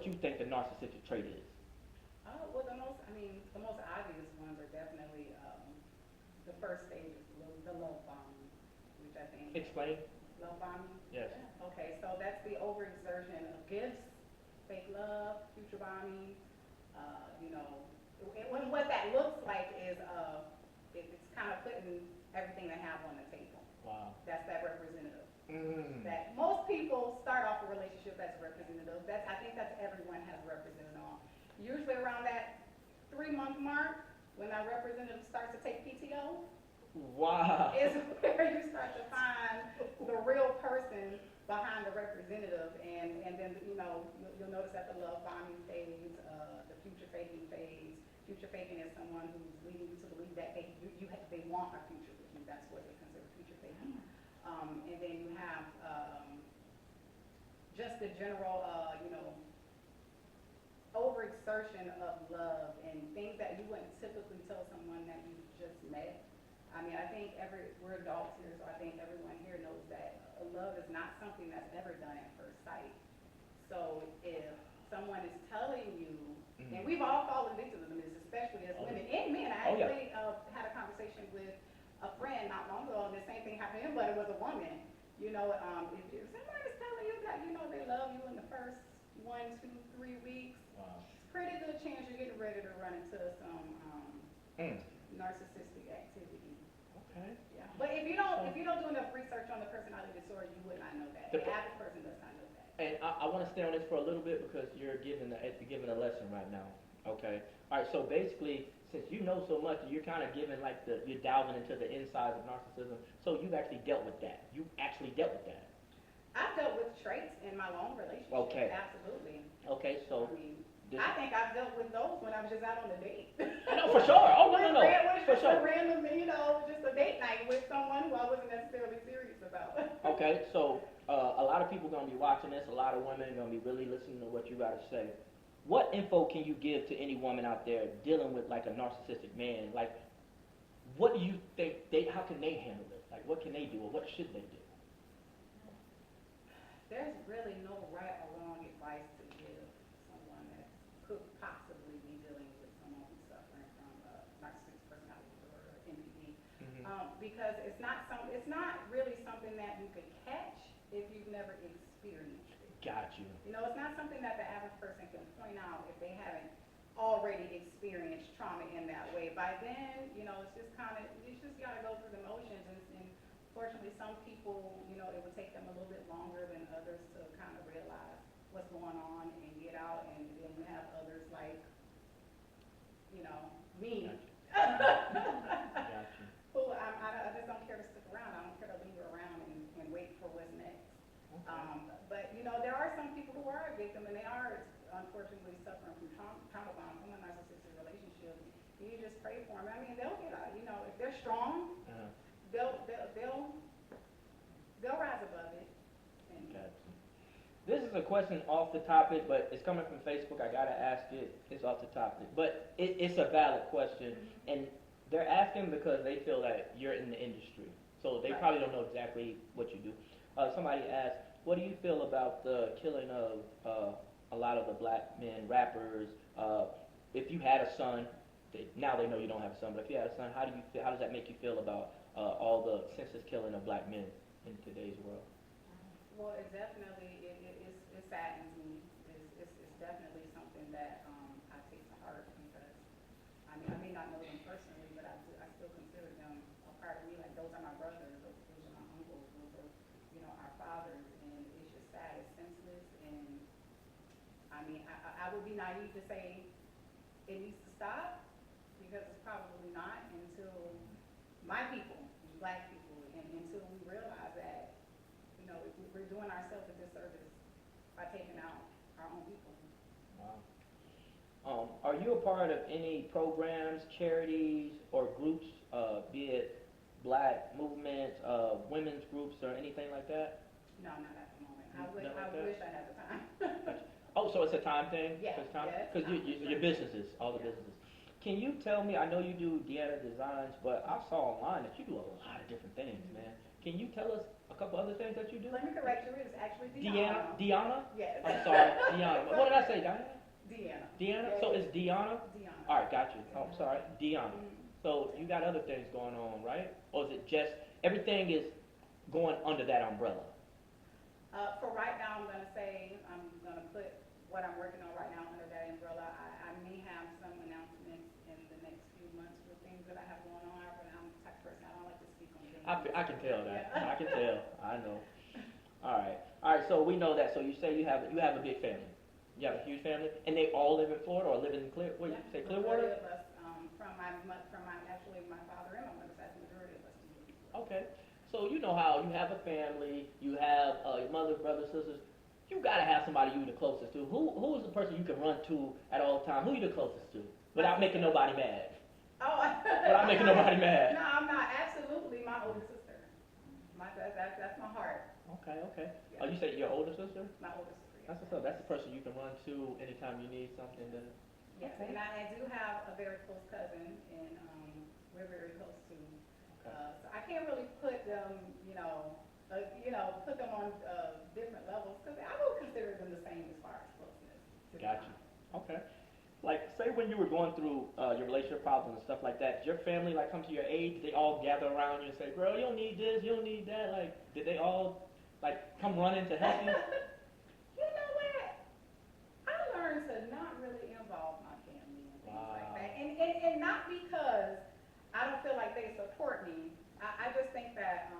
what you think the narcissistic trait is. Well, the most obvious ones are definitely the first stage is the love bombing, which I think Explain. love bombing. Yes. Okay, so that's the overexertion of gifts, fake love, future bombing. You know, what that looks like is it's kind of putting everything they have on the table. Wow. That's that representative. Mm. That most people start off a relationship as a representative. I think that's everyone has a representative on. Usually around that 3-month mark, when that representative starts to take PTO, Wow. is where you start to find the real person behind the representative, and then you'll notice that the love bombing phase, the future faking phase. Future faking is someone who's leading you to believe that they want a future with you. That's what they consider future faking. And then you have just the general, overexertion of love and things that you wouldn't typically tell someone that you just met. I mean, I think we're adults here, so I think everyone here knows that love is not something that's ever done at first sight. So if someone is telling you, and we've all fallen victim to this, especially as women and men. I actually had a conversation with a friend not long ago, and the same thing happened to him, but it was a woman. If someone is telling you that, they love you in the first 1, 2, 3 weeks, Wow. pretty good chance you're getting ready to run into some narcissistic activity. Okay. Yeah. But if you don't do enough research on the personality disorder, you would not know that. The average person does not know that. And I want to stay on this for a little bit because you're giving a lesson right now. Okay. All right. So basically, since you know so much, you're kind of giving you're delving into the insides of narcissism. So you've actually dealt with that. You actually dealt with that. I've dealt with traits in my long relationship. Okay. Absolutely. Okay. So. I think I've dealt with those when I was just out on a date. No, for sure. Oh, no. For sure. A random, just a date night with someone who I wasn't necessarily serious about. Okay, so a lot of people are going to be watching this. A lot of women are going to be really listening to what you got to say. What info can you give to any woman out there dealing with like a narcissistic man? Like, what do you think how can they handle it? Like, what can they do or what should they do? There's really no right or wrong advice to give someone that could possibly be dealing with someone who's suffering from narcissistic personality disorder or NPD, because it's not really something that you could catch if you've never experienced it. Got you. It's not something that the average person can point out if they haven't already experienced trauma in that way. By then, it's just got to go through the motions, and fortunately, some people, it would take them a little bit longer than others to kind of realize what's going on and get out, and then we have others like, me. Gotcha. Who I just don't care to stick around. I don't care to linger around and wait for what's next. Okay. But there are some people who are a victim, and they are unfortunately suffering from trauma bond from a narcissistic relationship. You just pray for them. I mean, they'll get out. If they're strong, they'll rise above it. Gotcha. This is a question off the topic, but it's coming from Facebook. I gotta ask it. It's off the topic, but it's a valid question, and they're asking because they feel that you're in the industry, so they probably don't know exactly what you do. Somebody asked, what do you feel about the killing of a lot of the black men rappers? If you had a son, now they know you don't have a son, but if you had a son, how does that make you feel about all the senseless killing of black men in today's world? Well, it definitely it saddens me. It's definitely something that I take to heart, because I may not know them personally, but I still consider them a part of me. Like, those are my brothers, those are my uncles, those are our fathers, and it's just sad. It's senseless, and I would be naive to say it needs to stop, because it's probably not until my people, black people, and until we realize that we're doing ourselves a disservice by taking out our own people. Wow. Are you a part of any programs, charities, or groups, be it black movements, women's groups, or anything like that? No, not at the moment. I wish I had the time. Oh, so it's a time thing? Yeah. Because your businesses, all the businesses. Can you tell me, I know you do Deanna Designs, but I saw online that you do a lot of different things, man. Can you tell us a couple other things that you do? Let me correct you, it's actually Deanna? Deanna. Deanna? Yes. I'm sorry, Deanna. What did I say, Diana? Deanna. Deanna? Yeah, So it's Deanna? Deanna. All right, got you. Oh, I'm sorry, Deanna. Mhm. So you got other things going on, right? Or is it just everything is going under that umbrella? For right now, I'm gonna say, I'm gonna put what I'm working on right now under that umbrella. I may have some announcements in the next few months with things that I have going on, but I'm the type of person, I don't like to speak on things. I can tell that. Yeah. I can tell. I know. All right. All right. So we know that. So you say you have a big family. You have a huge family, and they all live in Florida or live in Clear. What you Yeah, say, majority Clearwater? of us, from my, actually, my father and my mother's side, the majority of us do live in Florida. Okay. So you know how you have a family, you have your mother, brothers, sisters. You gotta have somebody you the closest to. Who is the person you can run to at all times? Who you the closest to without making nobody mad? Oh. Without making nobody mad. No, I'm not, absolutely my older sister. That's my heart, Okay. Okay. Yeah. Oh, you say your older sister? my older sister, yeah. That's what's up. That's the person you can run to anytime you need something. Then. Yes, Okay. and I do have a very close cousin, and, we're very close too. Okay. So I can't really put them, put them on, different levels, because I would consider them the same as far as closeness. To be Got you. honest. Okay. Like, say when you were going through your relationship problems and stuff like that, did your family like come to your aid? Did they all gather around you and say, "Girl, you don't need this, you don't need that"? Like, did they all like come running to help you? You know what? I learned to not really involve my family in things like Wow. that, and not because I don't feel like they support me. I just think that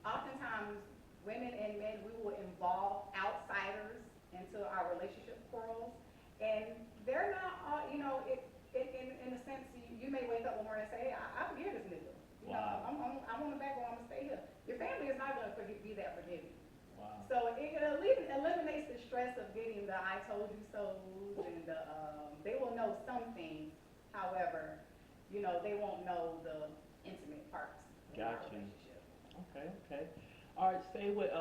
oftentimes women and men, we will involve outsiders into our relationship quarrels, and they're not all, in a sense, you may wake up one morning and say, hey, I forgive this nigga. Wow. I'm on the back where I'm gonna stay here. Your family is not gonna be that forgiving. Wow. So it eliminates the stress of getting the I told you so's and they will know some things, however, they won't know the intimate parts of our Got you. relationship. Okay. Okay. All right. Stay with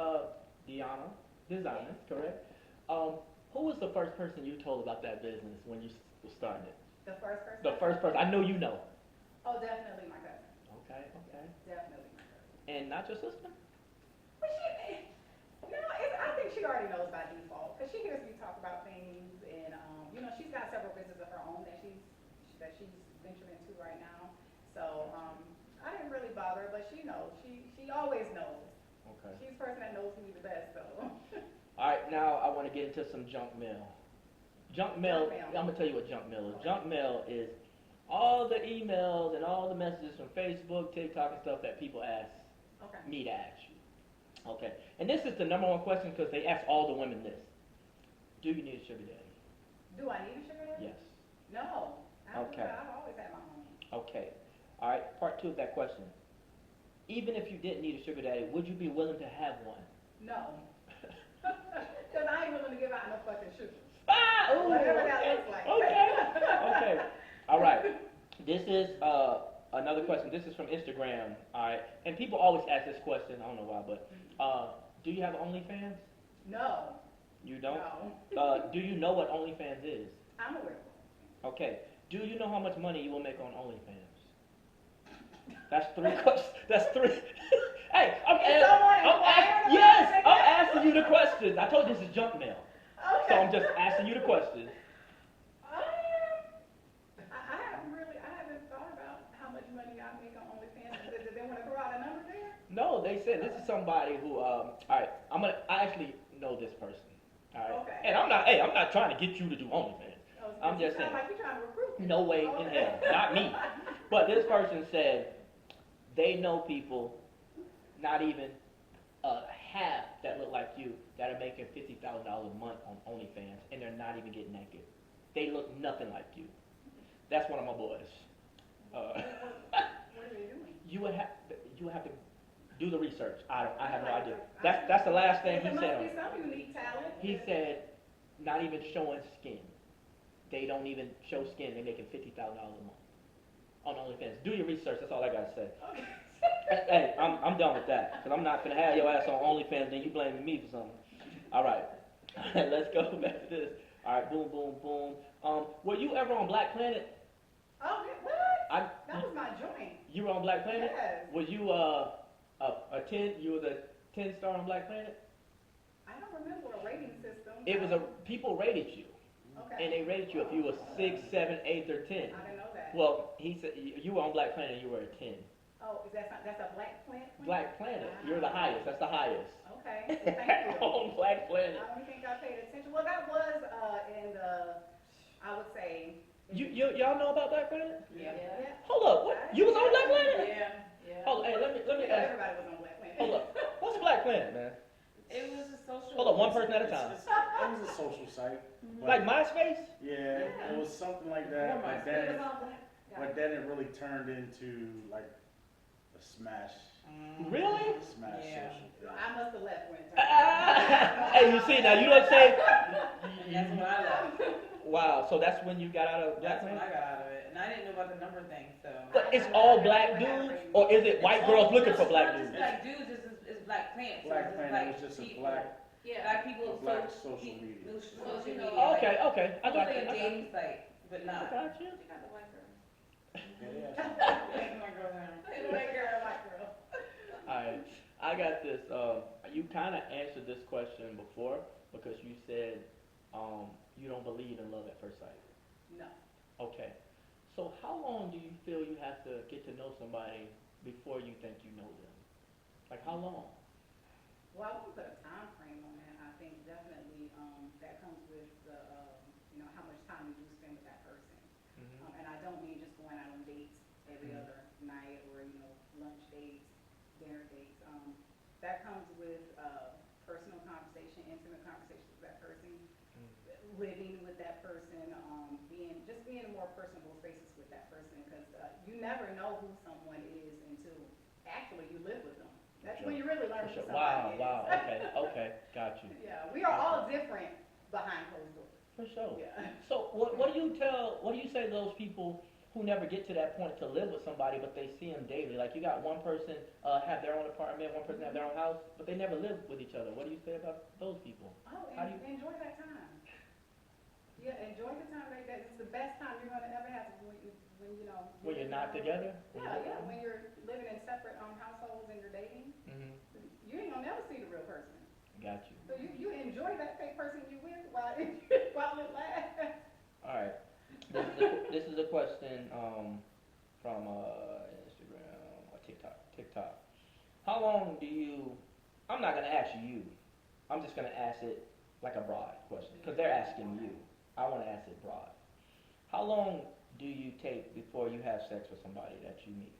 Deanna, designer, correct? Who was the first person you told about that business when you started it? The first person? The first person. I know you know. Oh, definitely my cousin. Okay. Okay. Definitely my cousin. And not your sister? But I think she already knows by default, because she hears me talk about things, and, she's got several businesses of her own that she's venturing into right now. So, I didn't really bother her, but she knows, she always knows. Okay. She's the person that knows me the best, so. All right, now I want to get into some junk mail. Junk mail, Junk mail. I'm going to tell you what junk mail is. Junk mail is all the emails and all the messages from Facebook, TikTok, and stuff that people ask Okay. me to ask you. Okay, and this is the number one question because they ask all the women this. Do you need a sugar daddy? Do I need a sugar daddy? Yes. No. Okay. I've always had my own. Okay. All right, part two of that question. Even if you didn't need a sugar daddy, would you be willing to have one? No. Because I ain't willing to give out no fucking sugar. Ah, ooh, Whatever that okay, looks like. okay, okay. All right. This is another question. This is from Instagram. All right, and people always ask this question. I don't know why, but do you have OnlyFans? No. You don't. No. Do you know what OnlyFans is? I'm aware of it. Okay. Do you know how much money you will make on OnlyFans? That's three questions. That's three. Hey, yes, I'm asking you the questions. I told you this is junk mail. Okay. So I'm just asking you the questions. I haven't thought about how much money I make on OnlyFans. Did they want to throw out a number there? No, they said this is somebody who. All right, I actually know this person. All right. Okay. And I'm not trying to get you to do OnlyFans. I'm just saying. Like you're trying to recruit me. No way in hell, not me. But this person said they know people, not even half that look like you, that are making $50,000 a month on OnlyFans, and they're not even getting naked. They look nothing like you. That's one of my boys. What are they doing? You would have to do the research. I have no idea. That's the last thing he There said. must be some unique talent. He said, not even showing skin. They don't even show skin. They're making $50,000 a month on OnlyFans. Do your research. That's all I gotta say. Okay. Hey, I'm done with that, because I'm not gonna have your ass on OnlyFans, then you blaming me for something. All right, let's go back to this. All right, boom, boom, boom. Were you ever on Black Planet? Oh, what? That was my joint. You were on Black Planet? Yes. Was you a 10? You were the 10-star on Black Planet? I don't remember a rating system. It was people rated you, Okay. and they rated you if you were 6, 7, 8, or 10. I didn't know that. Well, he said you were on Black Planet and you were a 10. Oh, that's a Black Planet? Black Planet, you're the highest. That's the highest. Okay, thank you. On Black Planet. I don't think I paid attention. Well, that was in the, I would say. Y'all know about Black Planet? Yeah. Hold up, what? You was on Black Planet? Yeah. Hold, hey, let me ask. Everybody was on Black Planet. Hold up, what's Black Planet, man? It was a social. Hold up, one person at a time. It was a social site. but- Like MySpace? Yeah, Yeah. it was something like that, Or but It was then, all Black. but then it really turned into like a smash Really? Yeah. social thing. I must have left when it turned. Hey, you see, now you don't say. And that's when I left. Wow, so that's when you got out of Black That's when Planet? I got out of it. And I didn't know about the number thing, so. But it's all black dudes, or is it white girls looking for black It's dudes? not just black dudes, it's black plants. so Black it's Planet black was just a people. black, Yeah. Black people. a black social media. Social media. Okay, okay, I got Mostly you. a dating site, but I not. got you. She got the white girl. Yeah, That's my girl now. The white girl, white girl. Alright, I got this, you kinda answered this question before, because you said, you don't believe in love at first sight. No. Okay, so how long do you feel you have to get to know somebody before you think you know them? Like, how long? Well, I wouldn't put a time frame on that. I think definitely, that comes with the, how much time you do spend with that person. Mhm. And I don't mean just going out on dates every Mhm. other night or, lunch dates, dinner dates. That comes with, personal conversation, intimate conversations with that person, living with that person, being in more personable spaces with that person, because, you never know who someone is until actually you live with them. That's when you really learn For who sure. somebody is. Wow, okay, got you. Yeah, we are all different behind closed doors. For sure. Yeah. So what do you say to those people who never get to that point to live with somebody, but they see them daily? Like, you got one person have their own apartment, one person have their own house, but they never live with each other. What do you say about those people? Oh, How do and enjoy that time. Yeah, enjoy the time like that. It's the best time you're gonna ever have when When you're not together? Yeah, when you're living in separate households and you're dating, Mm-hmm. you ain't gonna never see the real person. Got you. So you enjoy that fake person you with while it lasts. All right. This is a question from Instagram or TikTok. How long do you? I'm not gonna ask you. I'm just gonna ask it like a broad question because they're asking you. I want to ask it broad. How long do you take before you have sex with somebody that you meet?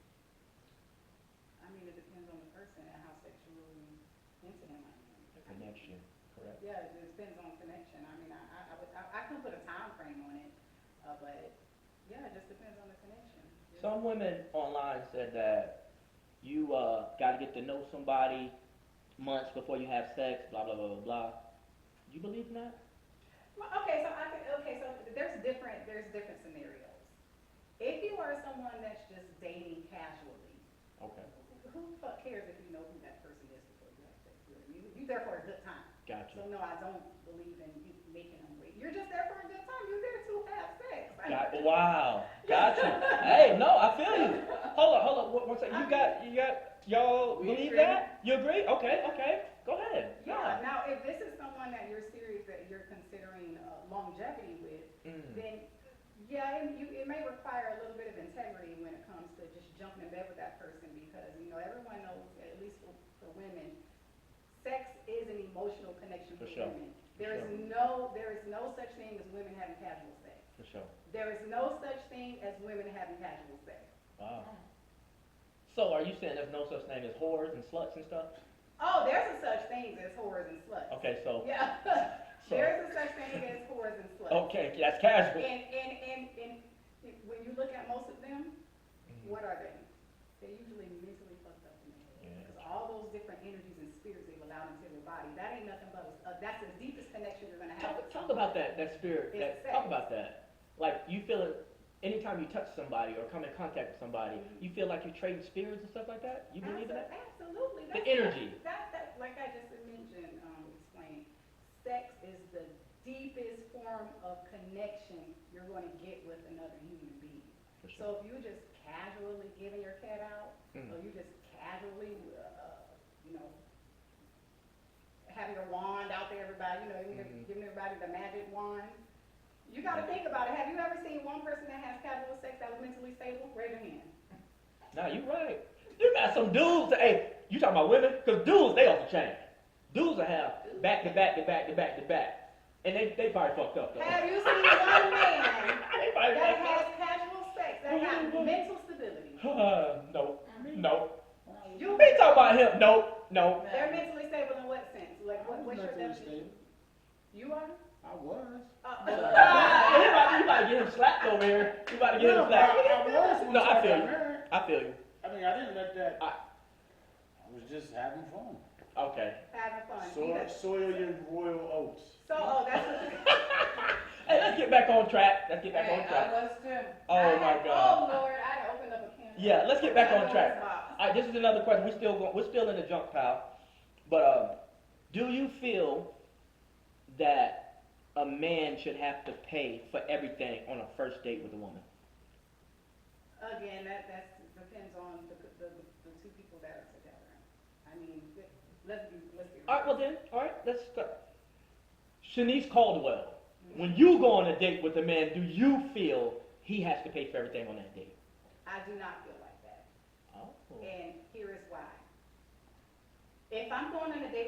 I mean, it depends on the person and how sexually into him I am. The connection, correct? Yeah, it depends on connection. I mean, I can put a time frame on it, but yeah, it just depends on the connection. Some women online said that you got to get to know somebody months before you have sex, blah, blah, blah, blah, blah. You believe in that? Well, so there's different scenarios. If you are someone that's just dating casually, Okay, who the fuck cares if you know who that person is before you have sex with them? You there for a good time. gotcha. So no, I don't believe in you making them wait. You're just there for a good time. You're there to have sex. Wow, got you. Hey, no, I feel you. Hold on, one second. Y'all We believe agree. that? You agree? Okay, go ahead. Yeah. Now, if this is someone that you're serious, that you're considering longevity with, Mm. then yeah, it may require a little bit of integrity when it comes to just jumping in bed with that person because everyone knows, at least for women, sex is an emotional connection For for sure. women. For There is no such thing as women having casual sex. For sure. There is no such thing as women having casual sex. Wow. So are you saying there's no such thing as whores and sluts and stuff? Oh, there's a such thing as whores and sluts. Okay, so Yeah, there's a such thing as whores and sluts. okay, that's casual. And when you look at most of them, Mhm. what are they? They're usually mentally fucked up in their head. Yeah. Because all those different energies and spirits they've allowed into their body, that ain't nothing but, that's the deepest connection you're gonna have. with Talk about someone. that spirit. It's Talk sex. about that. Like you feel it anytime you touch somebody or come in contact with somebody. You feel like you're trading spirits and stuff like that. You believe in that? Absolutely. The energy. That, like I just mentioned, explained, sex is the deepest form of connection you're going to get with another human being. For sure. So if you just casually giving your cat out, Mm. or you just casually, having your wand out there, everybody, you know, Mhm. giving everybody the magic wand. You gotta think about it. Have you ever seen one person that has casual sex that was mentally stable? Raise your hand. Nah, you right. You got some dudes. Hey, you talking about women? Cause dudes, they off the chain. Dudes will have back to back to back to back to back, and they probably fucked up though. Have you seen one man They probably that fucked has up. casual sex that has mental stability? Nope. You, We talking about him? Nope. they're mentally stable in what sense? Like, I was what's your mentally definition? stable. You are? I was. You about to get him slapped over here. You about to get him No, but I slapped. was when No, I I feel got you. married. I feel you. I mean, I didn't let that. I- I was just having fun. Okay. Having fun. Soil your royal oats. So, oh, that's what you. Hey, let's get back on track. Let's get back on I track. was too. Oh my God. Oh Lord, I had opened up a can. Yeah, let's get back on track. Box. All right, this is another question. We're still in the junk pile, but do you feel that a man should have to pay for everything on a first date with a woman? Again, that depends on the two people that are together. I mean, let's be. All right, well then, all right, let's start. Shanice Caldwell, when you go on a date with a man, do you feel he has to pay for everything on that date? I do not feel like that, Oh. and here is why. If I'm going on a date